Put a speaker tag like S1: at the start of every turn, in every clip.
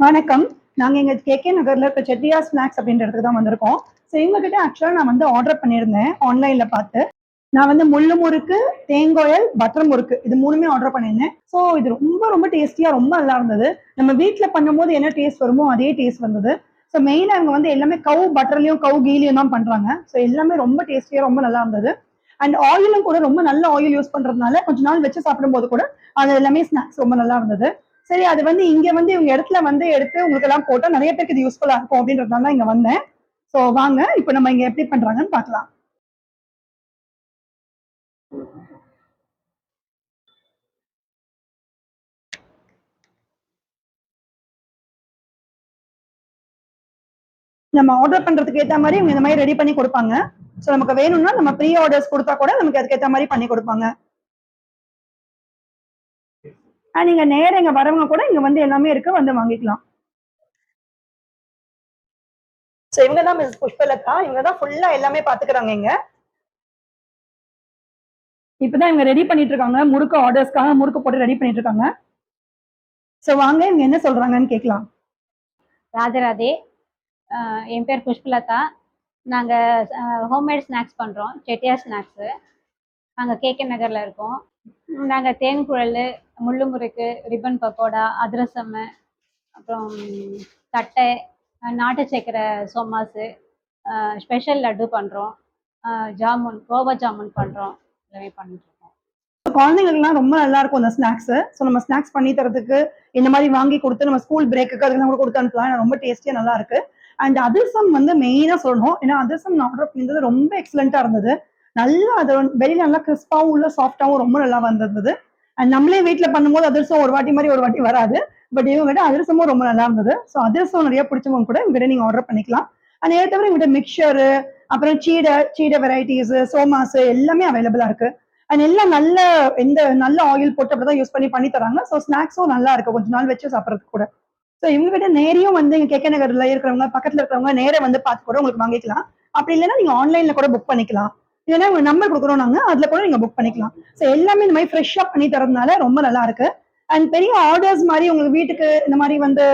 S1: வணக்கம். நாங்க எங்க கேகே நகர்ல இருக்க செட்டியார் ஸ்நாக்ஸ் அப்படின்ற இடத்துக்கு தான் வந்திருக்கோம். ஸோ இவங்க கிட்ட ஆக்சுவலா நான் வந்து ஆர்டர் பண்ணியிருந்தேன் ஆன்லைன்ல பார்த்து. நான் வந்து முள்ளு முறுக்கு, தேங்காயல், பட்டர் முறுக்கு இது 3மே ஆர்டர் பண்ணியிருந்தேன். ஸோ இது ரொம்ப ரொம்ப டேஸ்டியா ரொம்ப நல்லா இருந்தது. நம்ம வீட்ல பண்ணும்போது என்ன டேஸ்ட் வருமோ அதே டேஸ்ட் வந்தது. ஸோ மெயினா இவங்க வந்து எல்லாமே கவ் பட்டர்லயும், கவ் கீலயும் தான் பண்றாங்க. ஸோ எல்லாமே ரொம்ப டேஸ்டியா ரொம்ப நல்லா இருந்தது. அண்ட் ஆயிலும் கூட ரொம்ப நல்ல ஆயில் யூஸ் பண்றதுனால கொஞ்ச நாள் வச்சு சாப்பிடும்போது கூட அது எல்லாமே ஸ்நாக்ஸ் ரொம்ப நல்லா இருந்தது. சரி அது வந்து இங்க வந்து இவங்க இடத்துல வந்து எடுத்து உங்களுக்கு எல்லாம் போட்டா நிறைய பேருக்கு இது யூஸ்ஃபுல்லா இருக்கும் அப்படின்றதுனால தான் இங்க வந்தேன். சோ வாங்க இப்ப நம்ம இங்க எப்படி பண்றாங்கன்னு பார்க்கலாம். நம்ம ஆர்டர் பண்றதுக்கு ஏத்த மாதிரி இவங்க இந்த மாதிரி ரெடி பண்ணி கொடுப்பாங்க. சோ நமக்கு வேணும்னா நம்ம ப்ரீ ஆர்டர்ஸ் கொடுத்தா கூட நமக்கு அதுக்கு ஏத்த மாதிரி பண்ணி கொடுப்பாங்க. நீங்க நேரா இங்க வரவங்க கூட இங்க வந்து எல்லாமே இருக்கு வந்து வாங்கிக்கலாம். சோ இவங்க தான் மிஸ் புஷ்பலதா. இவங்க தான் ஃபுல்லா எல்லாமே பாத்துக்கிறாங்க இங்க. இப்பதான் இவங்க ரெடி பண்ணிட்டு இருக்காங்க. முறுக்கு ஆர்டர்ஸ்க்காக முறுக்கு போட்டு ரெடி பண்ணிட்டு இருக்காங்க. சோ வாங்க இவங்க என்ன சொல்றாங்கன்னு கேட்கலாம்.
S2: ராதே. என் பேர் புஷ்பலதா. நாங்கள் ஹோம்மேட் ஸ்நாக்ஸ் பண்ணுறோம், செட்டியார் ஸ்நாக்ஸு. நாங்கள் கேகே நகரில் இருக்கோம். நாங்கள் தேன் குழல், முள்ளு முறுக்கு, ரிப்பன் பக்கோடா, அதிரசம், அப்புறம் தட்டை, நாட்டு சக்கரை சோமாஸு, ஸ்பெஷல் லட்டு பண்ணுறோம், ஜாமுன், கோவா ஜாமுன் பண்ணுறோம். எல்லாமே பண்ணிட்டுருக்கோம்.
S1: குழந்தைங்களுக்குலாம் ரொம்ப நல்லா இருக்கும் அந்த ஸ்நாக்ஸ். ஸோ நம்ம ஸ்நாக்ஸ் பண்ணி தரதுக்கு இந்த மாதிரி வாங்கி கொடுத்து நம்ம ஸ்கூல் பிரேக்குக்கு அதுக்கெல்லாம் கூட கொடுத்து அனுப்பலாம். ரொம்ப டேஸ்டியா நல்லா இருக்கு. அண்ட் அதிரசம் வந்து மெயினா சொல்லணும். ஏன்னா அதிரசம் நான் ஆர்டர் பண்ணியிருந்தது ரொம்ப எக்ஸலண்டா இருந்தது. நல்லா அது வெளியில நல்லா கிறிஸ்பாவும் உள்ள சாஃப்டாவும் ரொம்ப நல்லா வந்திருந்தது. அண்ட் நம்மளே வீட்ல பண்ணும்போது அதிரசம் ஒரு வாட்டி மாதிரி ஒரு வாட்டி வராது. பட் இவங்க கிட்ட அதிரசமும் ரொம்ப நல்லா இருந்தது. ஸோ அதிரசம் நிறைய பிடிச்சவங்க கூட இவங்க நீங்க ஆர்டர் பண்ணிக்கலாம். அண்ட் இதை தவிர இவங்க மிக்சரு, அப்புறம் சீடை சீடை வெரைட்டிஸ், சோமாஸ் எல்லாமே அவைலபிளா இருக்கு. அண்ட் எல்லாம் நல்ல நல்ல ஆயில் போட்டு அப்படிதான் யூஸ் பண்ணி தராங்க. ஸோ ஸ்நாக்ஸும் நல்லா இருக்கு கொஞ்ச நாள் வச்சு சாப்பிட்றதுக்கு கூட. ஸோ இவங்க கிட்ட நேரையும் வந்து இங்க கேகே நகர்ல இருக்கிறவங்க பக்கத்துல இருக்கிறவங்க நேரா வந்து பார்த்து கூட உங்களுக்கு வாங்கிக்கலாம். அப்படி இல்லைன்னா நீங்க ஆன்லைன்ல கூட புக் பண்ணிக்கலாம். இல்லைன்னா உங்க நம்பர் கொடுக்குறோம் நாங்க அதுல கூட நீங்க புக் பண்ணிக்கலாம். ஸோ எல்லாமே இந்த மாதிரி ஃப்ரெஷ்ஷா பண்ணி தரதுனால ரொம்ப நல்லா இருக்கு. அண்ட் பெரிய ஆர்டர்ஸ் மாதிரி உங்களுக்கு வீட்டுக்கு இந்த மாதிரி வந்து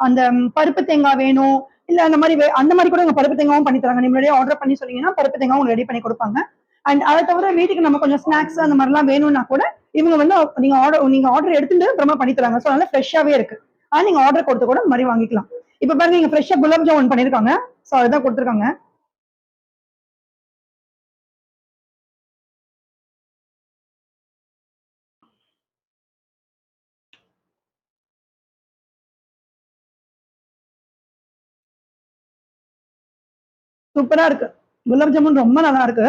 S1: அந்த பருப்பு தேங்காய் வேணும் இல்ல அந்த மாதிரி அந்த மாதிரி கூட உங்க பருப்பு தேங்காவும் பண்ணி தராங்க. நீங்க ஆர்டர் பண்ணி சொன்னீங்கன்னா பருப்பு தேங்காவும் உங்களுக்கு ரெடி பண்ணி கொடுப்பாங்க. அண்ட் அதை தவிர வீட்டுக்கு நம்ம கொஞ்சம் ஸ்நாக்ஸ் அந்த மாதிரிலாம் வேணும்னா கூட இவங்க வந்து நீங்க ஆர்டர் எடுத்துட்டு அப்புறமா பண்ணி தராங்க. ஸோ நல்லா ஃப்ரெஷ்ஷாவே இருக்கு. நீங்க ஆர்டர் கொடுத்து கூட இந்த மாதிரி வாங்கிக்கலாம். இப்ப பாருங்க நீங்க ஃப்ரெஷ்ஷா குலாப் ஜாமுன் பண்ணிருக்காங்க. ஸோ அதுதான் கொடுத்துருக்காங்க. சூப்பரா இருக்கு. குலாப் ஜாமுன் ரொம்ப நல்லா இருக்கு.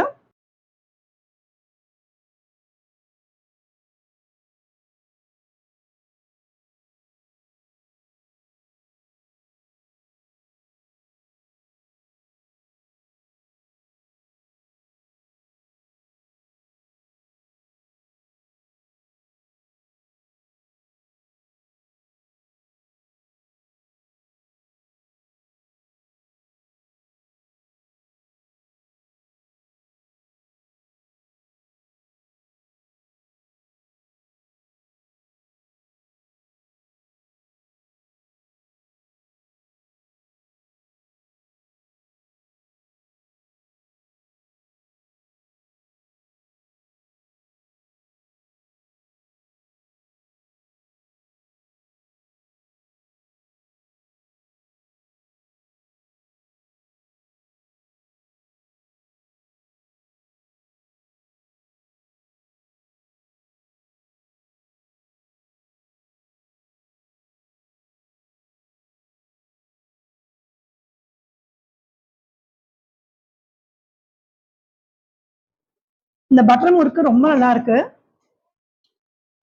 S1: இந்த பட்டர் முறுக்கு ரொம்ப நல்லா இருக்கு.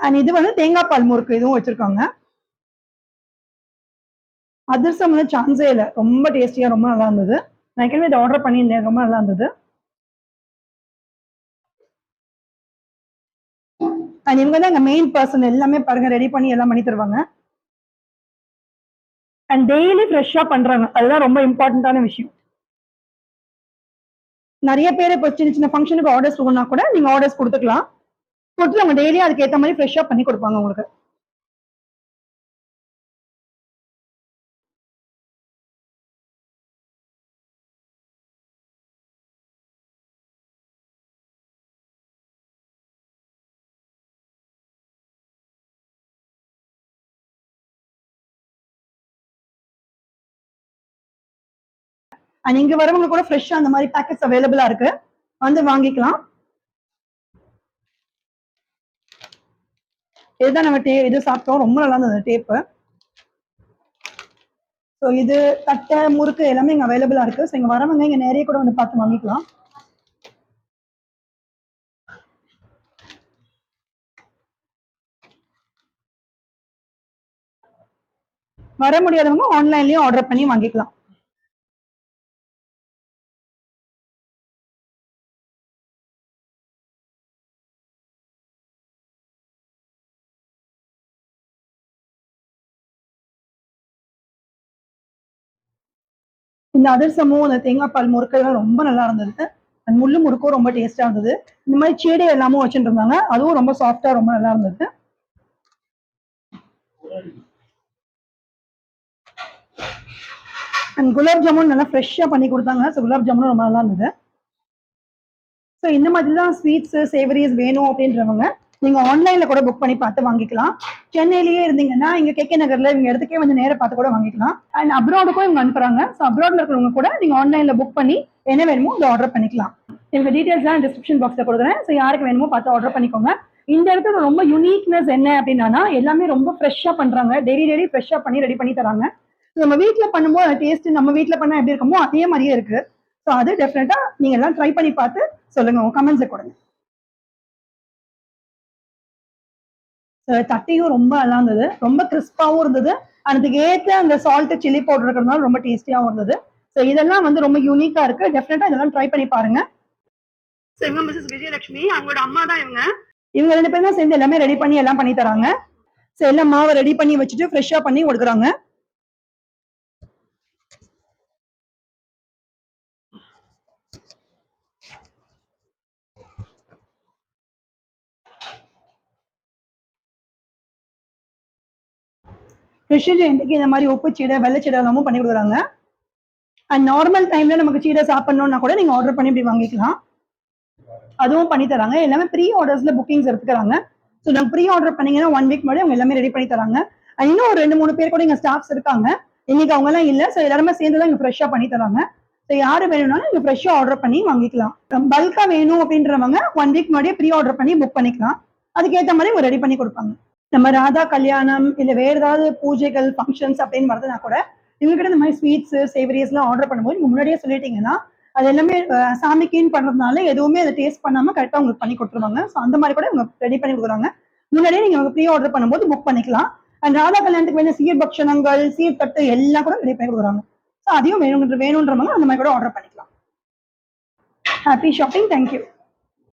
S1: அண்ட் இது வந்து தேங்காய் பால் முறுக்கு இதுவும் வச்சிருக்காங்க. அதிரசம் வந்து சான்ஸே இல்லை. ரொம்ப டேஸ்டியா ரொம்ப நல்லா இருந்தது. நான் ஏற்கனவே இதை ஆர்டர் பண்ணியிருந்தேன். ரொம்ப நல்லா இருந்தது. அண்ட் இவங்க தான் எங்க மெயின் பர்சன். எல்லாமே பாருங்க ரெடி பண்ணி எல்லாம் பண்ணி தருவாங்க. அண்ட் டெய்லி ஃப்ரெஷ்ஷா பண்றாங்க. அதுதான் ரொம்ப இம்பார்ட்டன்டான விஷயம். நிறைய பேர் இப்போ சின்ன சின்ன ஃபங்க்ஷனுக்கு ஆர்டர்ஸ் கொடுனா கூட நீங்க ஆர்டர்ஸ் கொடுத்துக்கலாம். கொடுத்து அவங்க டெய்லி அதுக்கு ஏத்த மாதிரி ஃப்ரெஷ்ஷா பண்ணி கொடுப்பாங்க உங்களுக்கு. அண்ட் இங்க வரவங்க கூட ஃப்ரெஷ்ஷா அந்த மாதிரி பேக்கெட்ஸ் அவைலபிளா இருக்கு, வந்து வாங்கிக்கலாம். இதுதான் நம்ம இது சாப்பிட்டோம், ரொம்ப நல்லா இருந்தது டேப்பு. ஸோ இது தட்டை முறுக்கு எல்லாமே இங்க அவைலபிளா இருக்கு. ஸோ இங்க வரவங்க இங்க நிறைய கூட வந்து பார்த்து வாங்கிக்கலாம். வர முடியாதவங்க ஆன்லைன்லயும் ஆர்டர் பண்ணி வாங்கிக்கலாம். இந்த அதிரசமும் அந்த தேங்காய் பால் முறுக்கெல்லாம் ரொம்ப நல்லா இருந்தது. அந்த முள்ளு முறுக்கும் ரொம்ப டேஸ்டா இருந்தது. இந்த மாதிரி சீடை எல்லாமும் வச்சுட்டு இருந்தாங்க, அதுவும் ரொம்ப சாஃப்டா ரொம்ப நல்லா இருந்தது. அண்ட் குலாப் ஜாமுன் நல்லா ஃப்ரெஷ்ஷா பண்ணி கொடுத்தாங்க. ஸோ குலாப் ஜாமுனும் ரொம்ப நல்லா இருந்தது. ஸோ இந்த மாதிரி தான் ஸ்வீட்ஸ் சேவரிஸ் வேணும் அப்படின்றவங்க நீங்க ஆன்லைன்ல கூட புக் பண்ணி பார்த்து வாங்கிக்கலாம். சென்னையிலேயே இருந்தீங்கன்னா இங்க கேகே நகர்ல இவங்க இடத்துக்கே வந்து நேர பார்த்து கூட வாங்கிக்கலாம். அண்ட் அப்ராடுக்கும் இவங்க அனுப்புறாங்க. ஸோ அப்ராட்ல இருக்கிறவங்க கூட நீங்க ஆன்லைன்ல புக் பண்ணி என்ன வேணுமோ அதை ஆர்டர் பண்ணிக்கலாம். இவங்க டீடைல்ஸ் தான் டிஸ்கிரிப்ஷன் பாக்ஸ்ல கொடுக்குறேன். ஸோ யாருக்கு வேணுமோ பார்த்து ஆர்டர் பண்ணிக்கோங்க. இந்த இடத்துல ரொம்ப யூனிக்னஸ் என்ன அப்படின்னா எல்லாமே ரொம்ப ஃப்ரெஷ்ஷா பண்றாங்க. டெய்லி ஃப்ரெஷ்ஷா பண்ணி ரெடி பண்ணி தராங்க. நம்ம வீட்டுல பண்ணும்போது அந்த டேஸ்ட் நம்ம வீட்டுல பண்ணா எப்படி இருக்குமோ அதே மாதிரியே இருக்கு. ஸோ அது டெஃபினட்டா நீங்க எல்லாம் ட்ரை பண்ணி பார்த்து சொல்லுங்க, உங்க கமெண்ட்ஸை கொடுங்க. தட்டையும் ரொம்ப நல்லா இருந்தது, ரொம்ப கிறிஸ்பாவும் இருந்தது. அதுக்கு ஏற்ற அந்த சால்ட் சில்லி பவுடர் இருக்கிறதுனால ரொம்ப டேஸ்டியாவும் இருந்தது. ஸோ இதெல்லாம் வந்து ரொம்ப யூனிக்கா இருக்கு. டெஃபினட்டா இதெல்லாம் ட்ரை பண்ணி பாருங்க. ஸோ இவங்க மிஸ்ஸஸ் விஜயலட்சுமி, அவங்களோட அம்மா தான் இவங்க. இவங்க 2 பேரும் தான் சேர்ந்து எல்லாமே ரெடி பண்ணி எல்லாம் பண்ணி தராங்க. ஸோ எல்லாம் மாவை ரெடி பண்ணி வச்சுட்டு ஃப்ரெஷ்ஷா பண்ணி கொடுக்குறாங்க. கிருஷ்ண ஜெயந்திக்கு இந்த மாதிரி உப்பு சீடை வெள்ளை சீடை எல்லாமும் பண்ணி கொடுக்குறாங்க. அண்ட் நார்மல் டைம்ல நமக்கு சீடை சாப்பிடணும்னா கூட நீங்க ஆர்டர் பண்ணி இப்படி வாங்கிக்கலாம், அதுவும் பண்ணி தராங்க. எல்லாமே ப்ரீ ஆர்டர்ஸ்ல புக்கிங்ஸ் எடுத்துக்கிறாங்க. ஸோ நம்ம ப்ரீ ஆர்டர் பண்ணீங்கன்னா 1 வீக் முன்னாடி அவங்க எல்லாமே ரெடி பண்ணி தராங்க. இன்னும் ஒரு 2-3 பேர் கூட இங்க ஸ்டாஃப்ஸ் இருக்காங்க. இன்னைக்கு அவங்க எல்லாம் இல்ல. ஸோ எல்லாருமே சேர்ந்து தான் இங்க ஃப்ரெஷ்ஷா பண்ணி தராங்க. ஸோ யாரு வேணும்னாலும் இங்க ஃப்ரெஷ்ஷா ஆர்டர் பண்ணி வாங்கிக்கலாம். பல்கா வேணும் அப்படின்றவங்க 1 வீக் முன்னாடியே ப்ரீ ஆர்டர் பண்ணி புக் பண்ணிக்கலாம். அதுக்கேற்ற மாதிரி அவங்க ரெடி பண்ணி கொடுப்பாங்க. நம்ம ராதா கல்யாணம் இல்ல வேற ஏதாவது பூஜைகள் ஃபங்க்ஷன்ஸ் அப்படின்னு வருதுன்னா கூட இவங்ககிட்ட இந்த மாதிரி ஸ்வீட்ஸ் சேவரிஸ் எல்லாம் ஆர்டர் பண்ணும்போது நீங்க முன்னாடியே சொல்லிட்டீங்கன்னா அது எல்லாமே சாமிக்குன்னு பண்றதுனால எதுவுமே அதை டேஸ்ட் பண்ணாம கரெக்டா உங்களுக்கு பண்ணி கொடுத்துருவாங்க. ஸோ அந்த மாதிரி கூட இவங்க ரெடி பண்ணி கொடுக்குறாங்க. முன்னாடியே நீங்க ப்ரீ ஆர்டர் பண்ணும்போது புக் பண்ணிக்கலாம். அண்ட் ராதா கல்யாணத்துக்கு வேண்டிய சீர் பக்ஷணங்கள் சீர்தட்டு எல்லாம் கூட ரெடி பண்ணி கொடுக்குறாங்க. ஸோ அதையும் வேணுன்றவங்க அந்த மாதிரி கூட ஆர்டர் பண்ணிக்கலாம். Happy shopping. தேங்க்யூ.